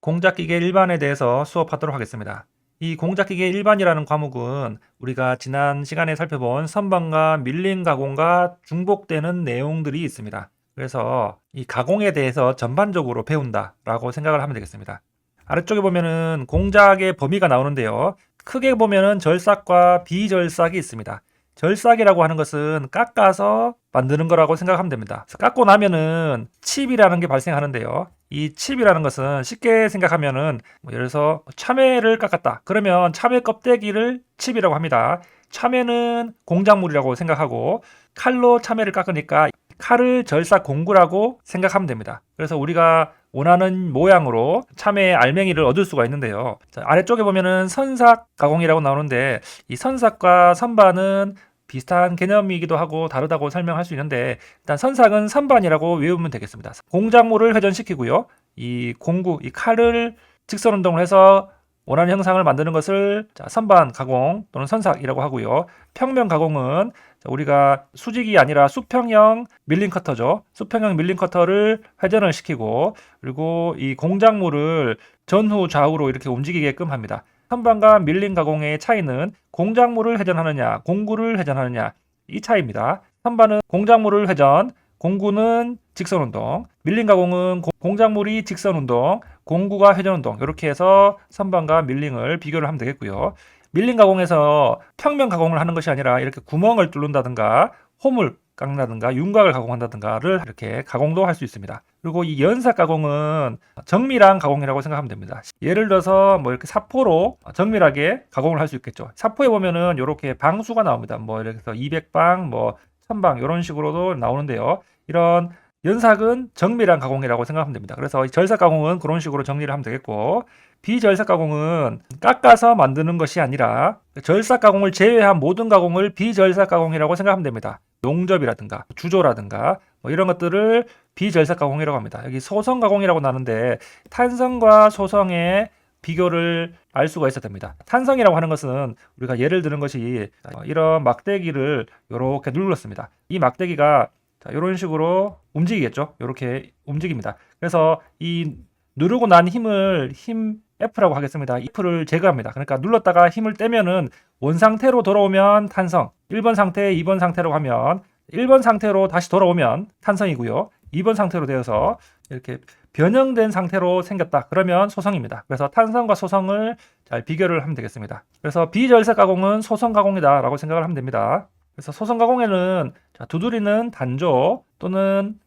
공작기계 일반에 대해서 수업하도록 하겠습니다. 이 공작기계 일반이라는 과목은 우리가 지난 시간에 살펴본 선반과 밀림 가공과 중복되는 내용들이 있습니다. 그래서 이 가공에 대해서 전반적으로 배운다라고 생각을 하면 되겠습니다. 아래쪽에 보면은 공작의 범위가 나오는데요. 크게 보면은 절삭과 비절삭이 있습니다. 절삭이라고 하는 것은 깎아서 만드는 거라고 생각하면 됩니다. 깎고 나면은 칩이라는 게 발생하는데요. 이 칩이라는 것은 쉽게 생각하면은 예를 들어서 참외를 깎았다. 그러면 참외 껍데기를 칩이라고 합니다. 참외는 공작물이라고 생각하고 칼로 참외를 깎으니까 칼을 절삭 공구라고 생각하면 됩니다. 그래서 우리가 원하는 모양으로 참외 알맹이를 얻을 수가 있는데요. 자, 아래쪽에 보면은 선삭 가공이라고 나오는데 이 선삭과 선반은 비슷한 개념이기도 하고 다르다고 설명할 수 있는데 일단 선삭은 선반이라고 외우면 되겠습니다. 공작물을 회전시키고요. 이 공구, 이 칼을 직선 운동을 해서 원하는 형상을 만드는 것을 선반 가공 또는 선삭이라고 하고요. 평면 가공은 우리가 수직이 아니라 수평형 밀링 커터죠. 수평형 밀링 커터를 회전을 시키고 그리고 이 공작물을 전후 좌우로 이렇게 움직이게끔 합니다. 선반과 밀링 가공의 차이는 공작물을 회전하느냐, 공구를 회전하느냐 이 차이입니다. 선반은 공작물을 회전, 공구는 직선 운동, 밀링 가공은 공작물이 직선 운동, 공구가 회전 운동 이렇게 해서 선반과 밀링을 비교를 하면 되겠고요. 밀링 가공에서 평면 가공을 하는 것이 아니라 이렇게 구멍을 뚫는다든가 홈을 깎는다든가 윤곽을 가공한다든가를 이렇게 가공도 할 수 있습니다. 그리고 이 연삭 가공은 정밀한 가공이라고 생각하면 됩니다. 예를 들어서 뭐 이렇게 사포로 정밀하게 가공을 할 수 있겠죠. 사포에 보면은 이렇게 방수가 나옵니다. 뭐 이렇게 해서 200방, 뭐 1000방 이런 식으로도 나오는데요. 이런 연삭은 정밀한 가공이라고 생각하면 됩니다. 그래서 이 절삭 가공은 그런 식으로 정리를 하면 되겠고 비절삭 가공은 깎아서 만드는 것이 아니라 절삭 가공을 제외한 모든 가공을 비절삭 가공이라고 생각하면 됩니다. 용접이라든가 주조라든가 뭐 이런 것들을 비절삭 가공이라고 합니다. 여기 소성 가공이라고 나는데 탄성과 소성의 비교를 알 수가 있어야 됩니다. 탄성이라고 하는 것은 우리가 예를 드는 것이 이런 막대기를 이렇게 눌렀습니다. 이 막대기가 이런 식으로 움직이겠죠. 이렇게 움직입니다. 그래서 이 누르고 난 힘을 힘 F라고 하겠습니다. F를 제거합니다. 그러니까 눌렀다가 힘을 떼면은 원상태로 돌아오면 탄성, 1번 상태, 2번 상태로 하면 1번 상태로 다시 돌아오면 탄성이고요. 2번 상태로 되어서 이렇게 변형된 상태로 생겼다. 그러면 소성입니다. 그래서 탄성과 소성을 잘 비교를 하면 되겠습니다. 그래서 비절삭 가공은 소성 가공이다 라고 생각을 하면 됩니다. 그래서 소성 가공에는 두드리는 단조 또는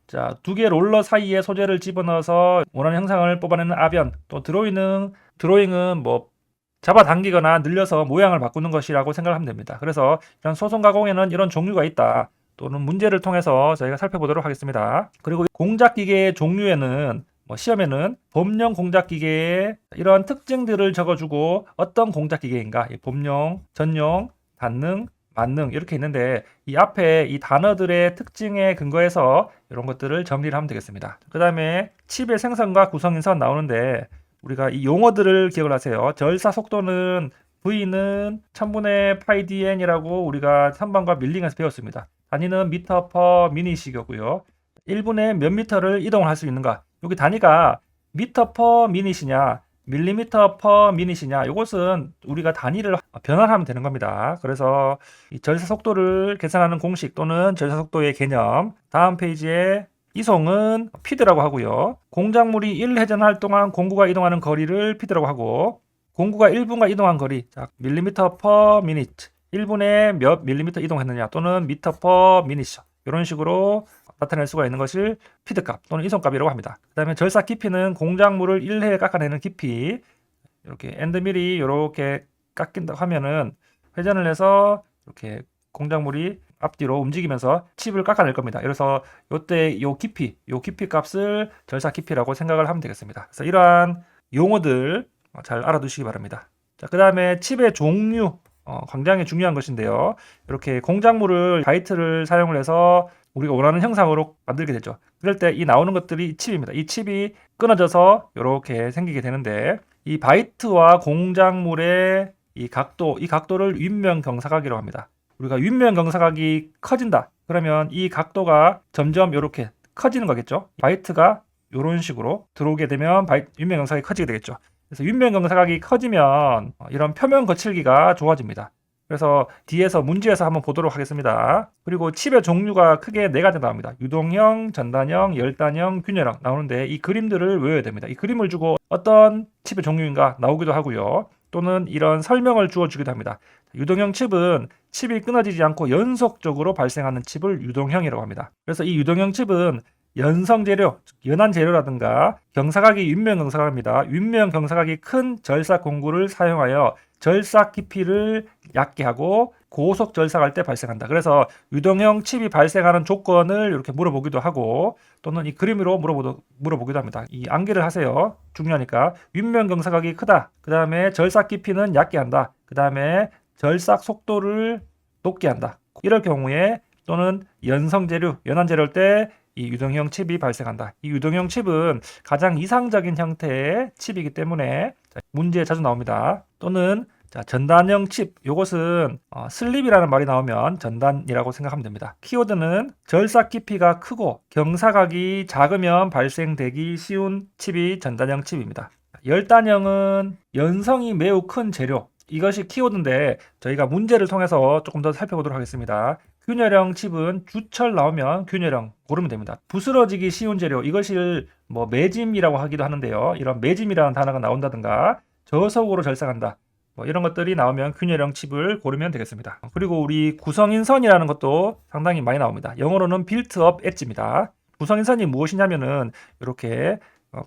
두 개 롤러 사이에 소재를 집어넣어서 원하는 형상을 뽑아내는 아변, 또 드로잉은 뭐 잡아당기거나 늘려서 모양을 바꾸는 것이라고 생각하면 됩니다. 그래서 이런 소성 가공에는 이런 종류가 있다. 또는 문제를 통해서 저희가 살펴보도록 하겠습니다. 그리고 공작기계의 종류에는 시험에는 범용 공작기계의 이러한 특징들을 적어주고 어떤 공작기계인가, 범용, 전용, 단능, 만능 이렇게 있는데 이 앞에 이 단어들의 특징에 근거해서 이런 것들을 정리를 하면 되겠습니다. 그 다음에 칩의 생성과 구성인선 나오는데 우리가 이 용어들을 기억을 하세요. 절삭 속도는 V는 1000분의 파이 dn이라고 우리가 선반과 밀링에서 배웠습니다. 단위는 미터 퍼 미닛이고요. 1분에 몇 미터를 이동을 할 수 있는가? 여기 단위가 미터 퍼 미닛이냐 밀리미터 퍼 미닛이냐 이것은 우리가 단위를 변환하면 되는 겁니다. 그래서 이 절삭 속도를 계산하는 공식 또는 절삭 속도의 개념 다음 페이지에 이송은 피드라고 하고요. 공작물이 1회전할 동안 공구가 이동하는 거리를 피드라고 하고 공구가 1분간 이동한 거리 밀리미터 퍼 미닛 1분에 몇 밀리미터 이동했느냐 또는 미터 퍼 미닛 이런 식으로 나타낼 수가 있는 것을 피드값 또는 이송값이라고 합니다. 그 다음에 절삭 깊이는 공작물을 1회에 깎아내는 깊이 이렇게 엔드밀이 이렇게 깎인다고 하면은 회전을 해서 이렇게 공작물이 앞뒤로 움직이면서 칩을 깎아낼 겁니다. 그래서 이때 요 깊이 값을 절삭 깊이라고 생각을 하면 되겠습니다. 그래서 이러한 용어들 잘 알아두시기 바랍니다. 자, 그 다음에 칩의 종류 굉장히 중요한 것인데요. 이렇게 공작물을 바이트를 사용을 해서 우리가 원하는 형상으로 만들게 되죠. 그럴 때 이 나오는 것들이 칩입니다. 이 칩이 끊어져서 이렇게 생기게 되는데 이 바이트와 공작물의 이 각도를 윗면경사각이라고 합니다. 우리가 윗면경사각이 커진다. 그러면 이 각도가 점점 이렇게 커지는 거겠죠. 바이트가 이런 식으로 들어오게 되면 윗면 경사각이 커지게 되겠죠. 그래서 윗면 경사각이 커지면 이런 표면 거칠기가 좋아집니다. 그래서 뒤에서 문제에서 한번 보도록 하겠습니다. 그리고 칩의 종류가 크게 4가지 나옵니다. 유동형, 전단형, 열단형, 균열형 나오는데 이 그림들을 외워야 됩니다. 이 그림을 주고 어떤 칩의 종류인가 나오기도 하고요. 또는 이런 설명을 주어주기도 합니다. 유동형 칩은 칩이 끊어지지 않고 연속적으로 발생하는 칩을 유동형이라고 합니다. 그래서 이 유동형 칩은 연성 재료, 연한 재료라든가 경사각이 윗면 경사각입니다. 윗면 경사각이 큰 절삭 공구를 사용하여 절삭 깊이를 얕게 하고 고속 절삭할 때 발생한다. 그래서 유동형 칩이 발생하는 조건을 이렇게 물어보기도 하고 또는 이 그림으로 물어보기도 합니다. 이 암기를 하세요. 중요하니까. 윗면 경사각이 크다. 그 다음에 절삭 깊이는 얕게 한다. 그 다음에 절삭 속도를 높게 한다. 이럴 경우에 또는 연성 재료, 연한 재료일 때 이 유동형 칩이 발생한다. 이 유동형 칩은 가장 이상적인 형태의 칩이기 때문에 문제에 자주 나옵니다. 또는 전단형 칩, 이것은 슬립이라는 말이 나오면 전단이라고 생각하면 됩니다. 키워드는 절삭 깊이가 크고 경사각이 작으면 발생되기 쉬운 칩이 전단형 칩입니다. 열단형은 연성이 매우 큰 재료, 이것이 키워드인데 저희가 문제를 통해서 조금 더 살펴보도록 하겠습니다. 균열형 칩은 주철 나오면 균열형 고르면 됩니다. 부스러지기 쉬운 재료, 이것을 매짐이라고 하기도 하는데요. 이런 매짐이라는 단어가 나온다든가 저속으로 절삭한다, 이런 것들이 나오면 균열형 칩을 고르면 되겠습니다. 그리고 우리 구성인선이라는 것도 상당히 많이 나옵니다. 영어로는 built-up 엣지입니다. 구성인선이 무엇이냐면은 이렇게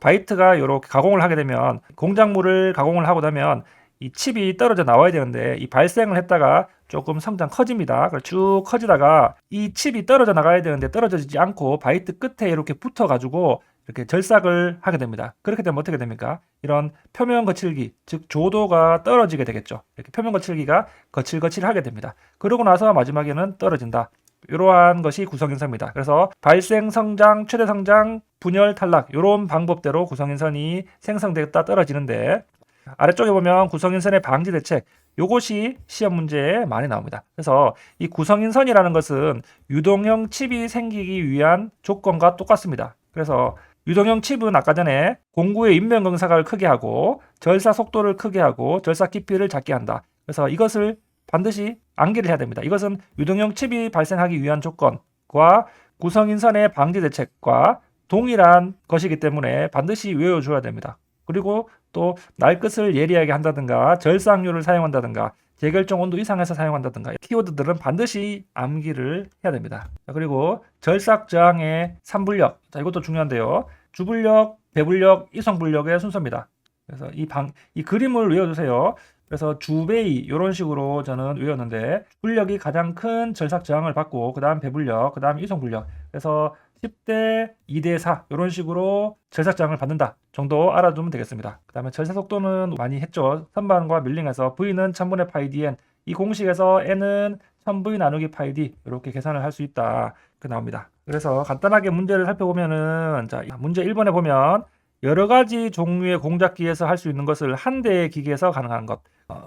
바이트가 이렇게 가공을 하게 되면 공작물을 가공을 하고 나면 이 칩이 떨어져 나와야 되는데 이 발생을 했다가 조금 성장 커집니다. 쭉 커지다가 이 칩이 떨어져 나가야 되는데 떨어지지 않고 바이트 끝에 이렇게 붙어 가지고 이렇게 절삭을 하게 됩니다. 그렇게 되면 어떻게 됩니까? 이런 표면 거칠기, 즉 조도가 떨어지게 되겠죠. 이렇게 표면 거칠기가 거칠거칠하게 됩니다. 그러고 나서 마지막에는 떨어진다. 이러한 것이 구성인선입니다. 그래서 발생, 성장, 최대 성장, 분열, 탈락 이런 방법대로 구성인선이 생성됐다 떨어지는데 아래쪽에 보면 구성인선의 방지 대책, 요것이 시험 문제에 많이 나옵니다. 그래서 이 구성인선이라는 것은 유동형 칩이 생기기 위한 조건과 똑같습니다. 그래서 유동형 칩은 아까 전에 공구의 윗면 경사각을 크게 하고 절삭 속도를 크게 하고 절삭 깊이를 작게 한다. 그래서 이것을 반드시 암기를 해야 됩니다. 이것은 유동형 칩이 발생하기 위한 조건과 구성인선의 방지 대책과 동일한 것이기 때문에 반드시 외워줘야 됩니다. 그리고 또 날끝을 예리하게 한다든가 절삭률을 사용한다든가 재결정 온도 이상에서 사용한다든가 키워드들은 반드시 암기를 해야 됩니다. 그리고 절삭 저항의 3분력, 이것도 중요한데요. 주분력, 배분력, 이성분력의 순서입니다. 그래서 이 그림을 외워주세요. 그래서 주배이 이런 식으로 저는 외웠는데 분력이 가장 큰 절삭 저항을 받고 그 다음 배분력, 그 다음 이성분력, 그래서 10대 2대 4 이런 식으로 절삭 저항을 받는다 정도 알아두면 되겠습니다. 그 다음에 절삭 속도는 많이 했죠. 선반과 밀링에서 V는 1000분의 파이 dn, 이 공식에서 N은 1000V 나누기 파이 d 이렇게 계산을 할 수 있다, 그 나옵니다. 그래서 간단하게 문제를 살펴보면은 문제 1번에 보면 여러 가지 종류의 공작기에서 할 수 있는 것을 한 대의 기계에서 가능한 것,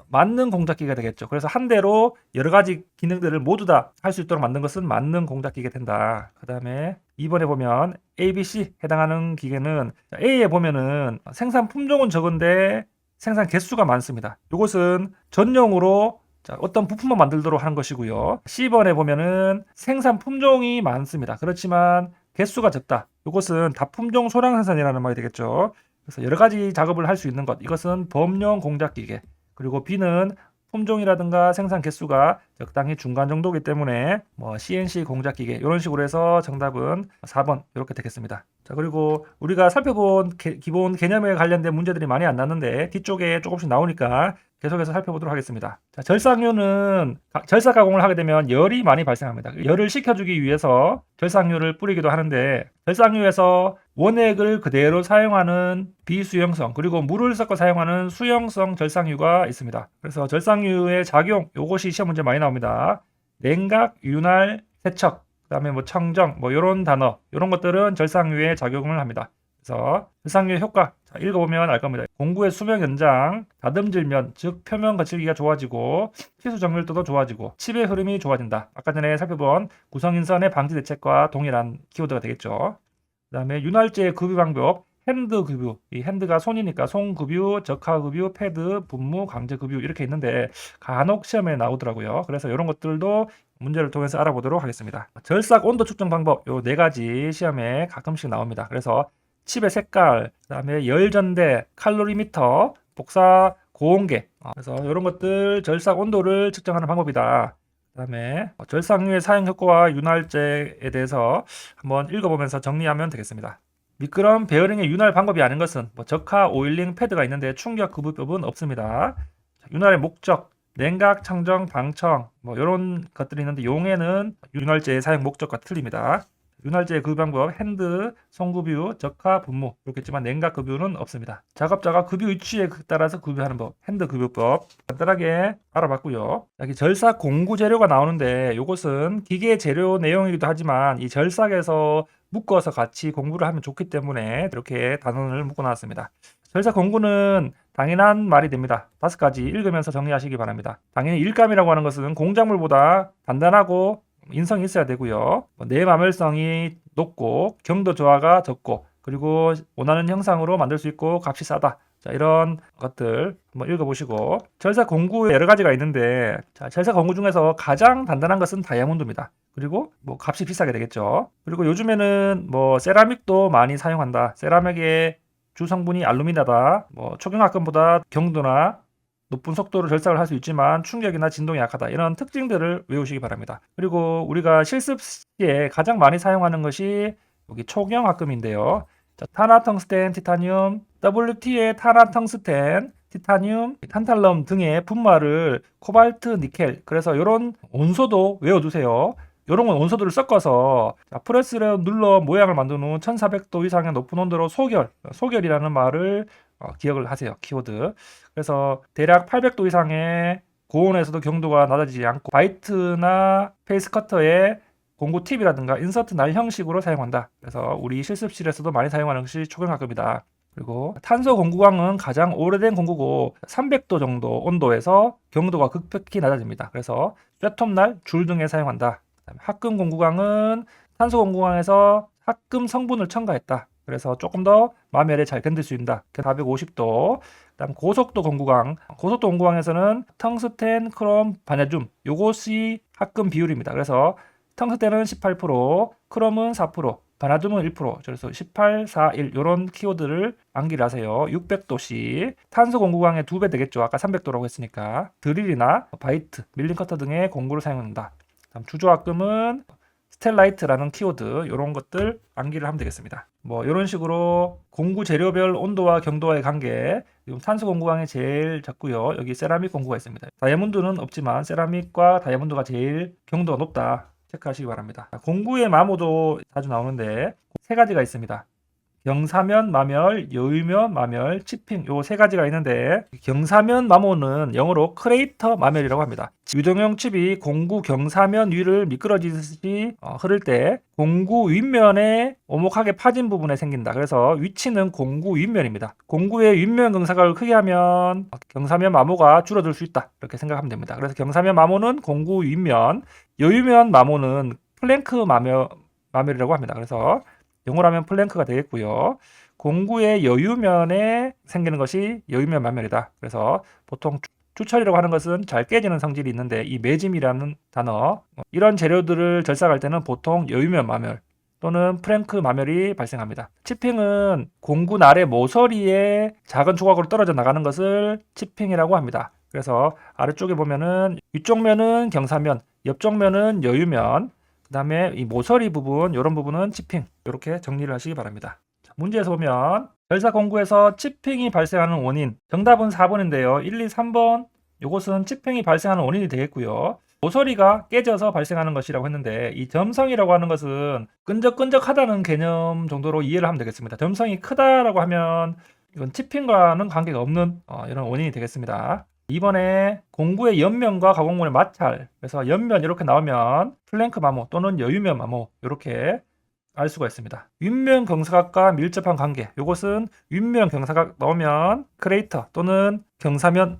만능 공작기가 되겠죠. 그래서 한 대로 여러 가지 기능들을 모두 다 할 수 있도록 만든 것은 만능 공작기가 된다. 그 다음에 2번에 보면 A, B, C 해당하는 기계는 A에 보면은 생산 품종은 적은데 생산 개수가 많습니다. 이것은 전용으로 어떤 부품만 만들도록 하는 것이고요. C번에 보면은 생산 품종이 많습니다. 그렇지만 개수가 적다. 이것은 다품종 소량 생산이라는 말이 되겠죠. 그래서 여러 가지 작업을 할 수 있는 것, 이것은 범용 공작기계. 그리고 B는 품종이라든가 생산 개수가 적당히 중간 정도이기 때문에 CNC 공작기계, 이런 식으로 해서 정답은 4번 이렇게 되겠습니다. 자, 그리고 우리가 살펴본 기본 개념에 관련된 문제들이 많이 안 났는데 뒤쪽에 조금씩 나오니까 계속해서 살펴보도록 하겠습니다. 자, 절삭류는 절삭 가공을 하게 되면 열이 많이 발생합니다. 열을 식혀주기 위해서 절삭류를 뿌리기도 하는데 절삭류에서 원액을 그대로 사용하는 비수용성, 그리고 물을 섞어 사용하는 수용성 절삭류가 있습니다. 그래서 절삭류의 작용, 요것이 시험 문제 많이 나옵니다. 냉각, 윤활, 세척, 그 다음에 청정, 이런 단어, 이런 것들은 절삭류에 작용을 합니다. 그래서 절삭류의 효과, 읽어보면 알 겁니다. 공구의 수명 연장, 다듬질면, 즉 표면 거칠기가 좋아지고 치수 정밀도도 좋아지고 칩의 흐름이 좋아진다. 아까 전에 살펴본 구성인선의 방지 대책과 동일한 키워드가 되겠죠. 그 그다음에 윤활제 급유 방법, 핸드 급유. 이 핸드가 손이니까 손 급유, 적하 급유, 패드, 분무, 강제 급유 이렇게 있는데 간혹 시험에 나오더라고요. 그래서 이런 것들도 문제를 통해서 알아보도록 하겠습니다. 절삭 온도 측정 방법 요 네 가지 시험에 가끔씩 나옵니다. 그래서 칩의 색깔, 그다음에 열전대, 칼로리미터, 복사 고온계. 그래서 이런 것들 절삭 온도를 측정하는 방법이다. 그다음에 절삭류의 사용 효과와 윤활제에 대해서 한번 읽어보면서 정리하면 되겠습니다. 미끄럼 베어링의 윤활 방법이 아닌 것은 적하 오일링 패드가 있는데 충격 급유법은 없습니다. 윤활의 목적, 냉각, 청정, 방청 이런 것들이 있는데 용해는 윤활제의 사용 목적과 틀립니다. 윤활제 급유 방법, 핸드, 손급유, 적하, 분무 그렇겠지만 냉각 급유는 없습니다. 작업자가 급유 위치에 따라서 급유하는 법, 핸드 급유법 간단하게 알아봤고요. 여기 절삭 공구 재료가 나오는데 이것은 기계 재료 내용이기도 하지만 이 절삭에서 묶어서 같이 공부를 하면 좋기 때문에 이렇게 단원을 묶어 놨습니다. 절삭 공구는 당연한 말이 됩니다. 5가지 읽으면서 정리하시기 바랍니다. 당연히 일감이라고 하는 것은 공작물보다 단단하고 인성이 있어야 되고요. 내마멸성이 높고 경도 저하가 적고 그리고 원하는 형상으로 만들 수 있고 값이 싸다. 자, 이런 것들 한번 읽어보시고 절삭 공구 여러 가지가 있는데 자, 절삭 공구 중에서 가장 단단한 것은 다이아몬드입니다. 그리고 값이 비싸게 되겠죠. 그리고 요즘에는 세라믹도 많이 사용한다. 세라믹의 주 성분이 알루미나다. 초경합금보다 경도나 높은 속도로 절삭을 할 수 있지만 충격이나 진동이 약하다. 이런 특징들을 외우시기 바랍니다. 그리고 우리가 실습 시에 가장 많이 사용하는 것이 여기 초경합금인데요. 자, 탄화텅스텐, 티타늄, WT의 탄화텅스텐, 티타늄, 탄탈럼 등의 분말을 코발트, 니켈. 그래서 이런 온소도 외워두세요. 이런 건 온소도를 섞어서 프레스를 눌러 모양을 만든 후 1400도 이상의 높은 온도로 소결이라는 말을 기억을 하세요. 키워드. 그래서 대략 800도 이상의 고온에서도 경도가 낮아지지 않고 바이트나 페이스 커터의 공구 팁이라든가 인서트 날 형식으로 사용한다. 그래서 우리 실습실에서도 많이 사용하는 것이 초경합금이다. 그리고 탄소 공구광은 가장 오래된 공구고 300도 정도 온도에서 경도가 급격히 낮아집니다. 그래서 쇠톱날, 줄 등에 사용한다. 합금 공구광은 탄소 공구광에서 합금 성분을 첨가했다. 그래서 조금 더 마멸에 잘 견딜 수 있다. 450도. 그다음 고속도 공구광. 고속도 공구광에서는 텅스텐, 크롬, 바냐듐 요것이 합금 비율입니다. 그래서 텅스텐은 18%, 크롬은 4%, 바나듐은 1%. 그래서 18, 4, 1 이런 키워드를 암기를 하세요. 600도씨. 탄소 공구광의 2배 되겠죠. 아까 300도라고 했으니까. 드릴이나 바이트, 밀링 커터 등의 공구를 사용한다. 다음 주조합금은 스텔라이트라는 키워드 이런 것들 암기를 하면 되겠습니다. 이런 식으로 공구 재료별 온도와 경도와의 관계 탄소 공구광이 제일 작고요. 여기 세라믹 공구가 있습니다. 다이아몬드는 없지만 세라믹과 다이아몬드가 제일 경도가 높다. 체크하시기 바랍니다. 공구의 마모도 자주 나오는데 3가지가 있습니다. 경사면 마멸, 여유면 마멸, 치핑 요 3가지가 있는데 경사면 마모는 영어로 크레이터 마멸이라고 합니다. 유동형 칩이 공구 경사면 위를 미끄러지듯이 흐를 때 공구 윗면에 오목하게 파진 부분에 생긴다. 그래서 위치는 공구 윗면입니다. 공구의 윗면 경사각을 크게 하면 경사면 마모가 줄어들 수 있다. 이렇게 생각하면 됩니다. 그래서 경사면 마모는 공구 윗면, 여유면 마모는 플랭크 마멸이라고 합니다. 그래서 영어로 하면 플랭크가 되겠고요. 공구의 여유면에 생기는 것이 여유면 마멸이다. 그래서 보통 추철이라고 하는 것은 잘 깨지는 성질이 있는데 이 매짐이라는 단어 이런 재료들을 절삭할 때는 보통 여유면 마멸 또는 프랭크 마멸이 발생합니다. 치핑은 공구 날의 모서리에 작은 조각으로 떨어져 나가는 것을 치핑이라고 합니다. 그래서 아래쪽에 보면은 위쪽 면은 경사면, 옆쪽 면은 여유면, 그 다음에 이 모서리 부분, 이런 부분은 치핑. 이렇게 정리를 하시기 바랍니다. 문제에서 보면 절삭 공구에서 치핑이 발생하는 원인. 정답은 4번인데요. 1, 2, 3번. 이것은 치핑이 발생하는 원인이 되겠고요. 모서리가 깨져서 발생하는 것이라고 했는데 이 점성이라고 하는 것은 끈적끈적하다는 개념 정도로 이해를 하면 되겠습니다. 점성이 크다라고 하면 이건 치핑과는 관계가 없는 이런 원인이 되겠습니다. 이번에 공구의 옆면과 가공면의 마찰, 그래서 옆면 이렇게 나오면 플랭크 마모 또는 여유면 마모 이렇게 알 수가 있습니다. 윗면 경사각과 밀접한 관계, 이것은 윗면 경사각 나오면 크레이터 또는 경사면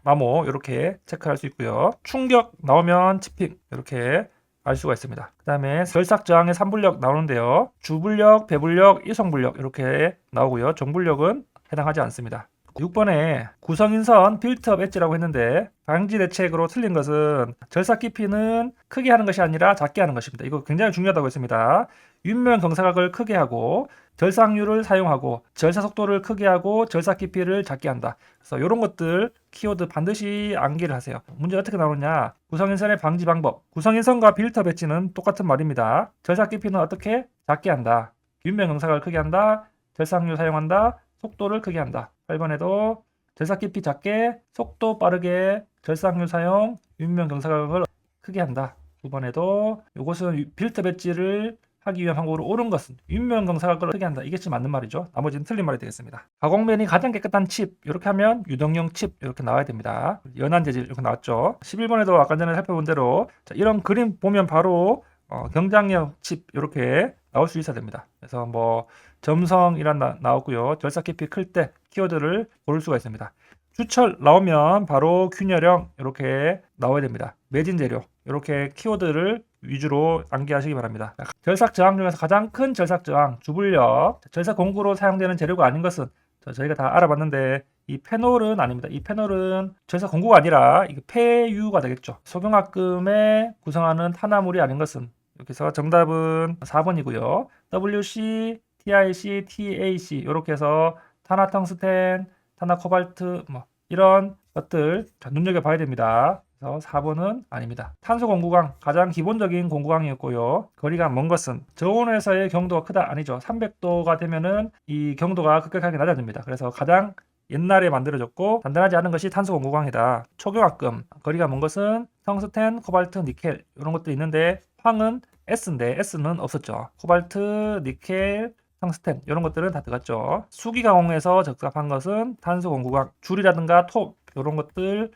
마모 이렇게 체크할 수 있고요. 충격 나오면 치핑 이렇게 알 수가 있습니다. 그 다음에 결삭저항의 3분력 나오는데요. 주분력, 배분력, 이송분력 이렇게 나오고요. 종분력은 해당하지 않습니다. 6번에 구성인선 빌트업 엣지라고 했는데 방지 대책으로 틀린 것은 절삭 깊이는 크게 하는 것이 아니라 작게 하는 것입니다. 이거 굉장히 중요하다고 했습니다. 윗면 경사각을 크게 하고 절삭률을 사용하고 절삭 속도를 크게 하고 절삭 깊이를 작게 한다. 그래서 이런 것들 키워드 반드시 암기를 하세요. 문제 어떻게 나오느냐? 구성인선의 방지 방법. 구성인선과 빌트업 엣지는 똑같은 말입니다. 절삭 깊이는 어떻게? 작게 한다. 윗면 경사각을 크게 한다. 절삭률 사용한다. 속도를 크게 한다. 8번에도 절삭 깊이 작게, 속도 빠르게, 절삭률 사용, 윗면 경사각을 크게 한다. 9번에도 이것은 빌트업 엣지를 하기 위한 방법으로 옳은 것은 윗면 경사각을 크게 한다. 이게 지금 맞는 말이죠. 나머지는 틀린 말이 되겠습니다. 가공면이 가장 깨끗한 칩 이렇게 하면 유동형 칩 이렇게 나와야 됩니다. 연한 재질 이렇게 나왔죠. 11번에도 아까 전에 살펴본 대로 이런 그림 보면 바로 경장형 칩 이렇게 나올 수 있어야 됩니다. 그래서 뭐 점성이란 나오고요. 절삭 깊이 클 때 키워드를 고를 수가 있습니다. 주철 나오면 바로 균열형 이렇게 나와야 됩니다. 매진 재료 이렇게 키워드를 위주로 암기하시기 바랍니다. 절삭 저항 중에서 가장 큰 절삭 저항 주분력, 절삭 공구로 사용되는 재료가 아닌 것은 저희가 다 알아봤는데 이 페놀은 아닙니다. 이 페놀은 절삭 공구가 아니라 이게 폐유가 되겠죠. 소경합금에 구성하는 탄화물이 아닌 것은 이렇게 해서 정답은 4번이고요. WC, TIC, TAC 이렇게 해서 탄화텅스텐, 탄화코발트 뭐 이런 것들 눈여겨봐야 됩니다. 그래서 4번은 아닙니다. 탄소 공구강 가장 기본적인 공구강이었고요. 거리가 먼 것은 저온에서의 경도가 크다 아니죠. 300도가 되면은 이 경도가 급격하게 낮아집니다. 그래서 가장 옛날에 만들어졌고 단단하지 않은 것이 탄소 공구강이다. 초경합금 거리가 먼 것은 텅스텐, 코발트, 니켈 이런 것도 있는데 황은 S인데 S는 없었죠. 코발트, 니켈, 텅스텐 이런 것들은 다 들어갔죠. 수기 가공에서 적합한 것은 탄소 공구강 줄이라든가 톱 이런 것들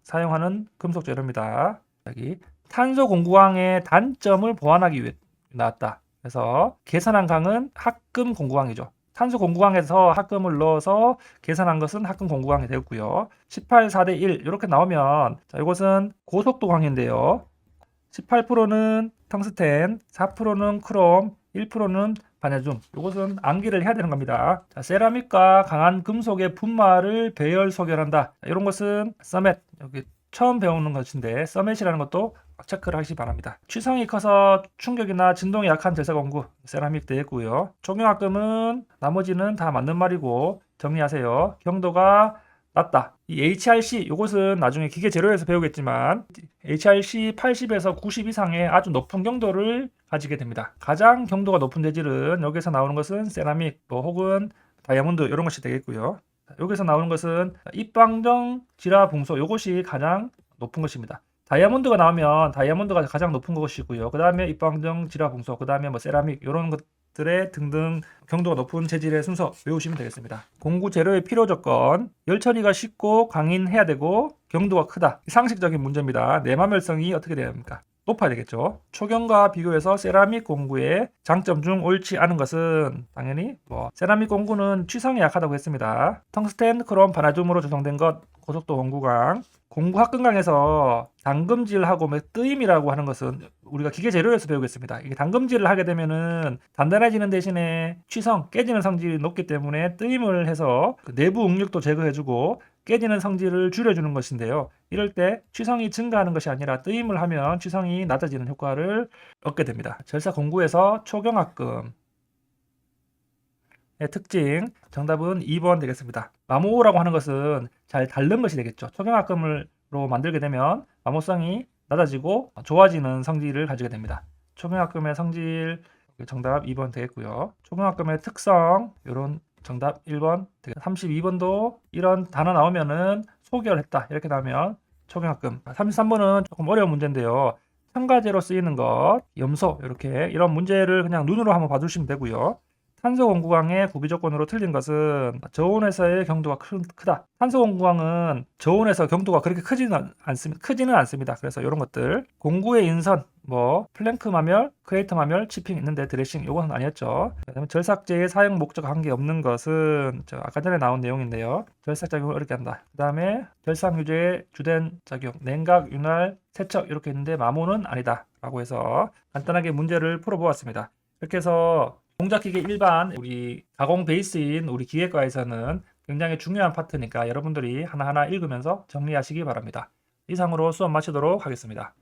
사용하는 금속 재료입니다. 여기 탄소 공구강의 단점을 보완하기 위해 나왔다. 그래서 계산한 강은 합금 공구강이죠. 탄소 공구강에서 합금을 넣어서 계산한 것은 합금 공구강이 되었고요. 18, 4대 1 이렇게 나오면 자, 이것은 고속도 강인데요. 18%는 텅스텐, 4%는 크롬, 1%는 바네듐. 이것은 암기를 해야 되는 겁니다. 자, 세라믹과 강한 금속의 분말을 배열 소결한다. 이런 것은 서멧. 여기 처음 배우는 것인데 서멧이라는 것도 체크를 하시기 바랍니다. 취성이 커서 충격이나 진동이 약한 절삭 공구 세라믹 되겠고요. 초경합금은 나머지는 다 맞는 말이고 정리하세요. 경도가 낮다. 이 HRC 이것은 나중에 기계 재료에서 배우겠지만 HRC 80에서 90 이상의 아주 높은 경도를 가지게 됩니다. 가장 경도가 높은 재질은 여기서 나오는 것은 세라믹 혹은 다이아몬드 이런 것이 되겠고요. 여기서 나오는 것은 입방정 지라붕소 이것이 가장 높은 것입니다. 다이아몬드가 나오면 다이아몬드가 가장 높은 것이고요. 그 다음에 입방정 지라붕소, 그 다음에 뭐 세라믹 이런 것들의 등등 경도가 높은 재질의 순서 외우시면 되겠습니다. 공구 재료의 필요 조건, 열 처리가 쉽고 강인해야 되고 경도가 크다. 상식적인 문제입니다. 내마멸성이 어떻게 돼야 합니까? 높아야 되겠죠. 초경과 비교해서 세라믹 공구의 장점 중 옳지 않은 것은 당연히 세라믹 공구는 취성이 약하다고 했습니다. 텅스텐, 크롬, 바나듐으로 조성된 것, 고속도 공구강. 공구 합금강에서 당금질하고 뜨임이라고 하는 것은 우리가 기계 재료에서 배우겠습니다. 이게 당금질을 하게 되면은 단단해지는 대신에 취성, 깨지는 성질이 높기 때문에 뜨임을 해서 내부 응력도 제거해주고 깨지는 성질을 줄여주는 것인데요. 이럴 때 취성이 증가하는 것이 아니라 뜨임을 하면 취성이 낮아지는 효과를 얻게 됩니다. 절삭 공구에서 초경합금의 특징, 정답은 2번 되겠습니다. 마모라고 하는 것은 잘 닳는 것이 되겠죠. 초경합금으로 만들게 되면 마모성이 낮아지고 좋아지는 성질을 가지게 됩니다. 초경합금의 성질 정답 2번 되겠고요. 초경합금의 특성 이런 정답 1번 32번도 이런 단어 나오면은 소결했다 이렇게 나오면 초경합금. 33번은 조금 어려운 문제인데요. 첨가제로 쓰이는 것, 염소 이렇게 이런 문제를 그냥 눈으로 한번 봐주시면 되고요. 탄소 공구강의 구비 조건으로 틀린 것은 저온에서의 경도가 크다. 탄소 공구강은 저온에서 경도가 그렇게 크지는 않습니다. 그래서 이런 것들 공구의 인선, 플랭크 마멸, 크레이터 마멸, 치핑 있는데 드레싱 이건 아니었죠. 그다음에 절삭제의 사용 목적 관계 없는 것은 아까 전에 나온 내용인데요. 절삭 작용을 어렵게 한다. 그다음에 절삭 유제의 주된 작용, 냉각, 윤활, 세척 이렇게 있는데 마모는 아니다. 라고 해서 간단하게 문제를 풀어보았습니다. 이렇게 해서 공작기계 일반 우리 가공 베이스인 우리 기계과에서는 굉장히 중요한 파트니까 여러분들이 하나하나 읽으면서 정리하시기 바랍니다. 이상으로 수업 마치도록 하겠습니다.